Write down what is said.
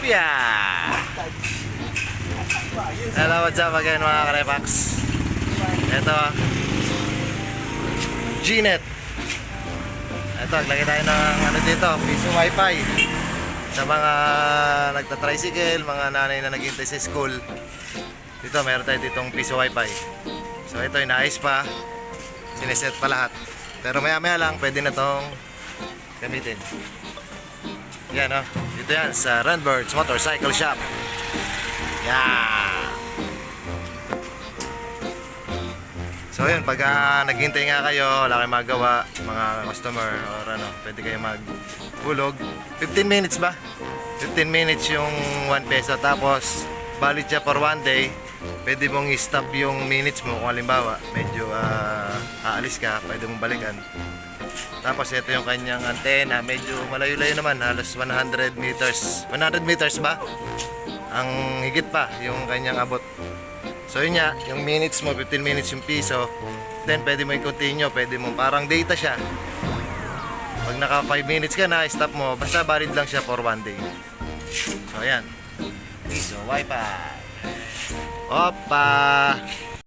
Tilapia! Hello, what's up again mga karepax? Ito Gnet. Ito, naglagay tayo ng ano dito, piso wifi sa mga nagta-tricycle, mga nanay na naghihintay sa school. Dito, meron tayo ditong piso wifi. So ito, inaayos pa, sineset pa lahat. Pero maya maya lang, pwede na tong gamitin. Yan o, dito yan sa Runbirds Motorcycle Shop. Yan. So yun, pag naghintay nga kayo, wala kayong magawa, mga customer or ano, pwede kayo maghulog. 15 minutes ba? 15 minutes yung 1 peso. Tapos valid siya for 1 day. Pwede mong i-stop yung minutes mo. Kung halimbawa medyo aalis ka, pwede mong balikan. Tapos ito yung kanyang antena. Medyo malayo-layo naman, halos 100 meters. 100 meters ba? Ang higit pa yung kanyang abot. So yun nga, yung minutes mo, 15 minutes yung piso. Then pwede mo i-continue, pwede mo, parang data siya. Pag naka 5 minutes ka na, stop mo. Basta valid lang siya for 1 day. So ayan, piso wifi. Opa!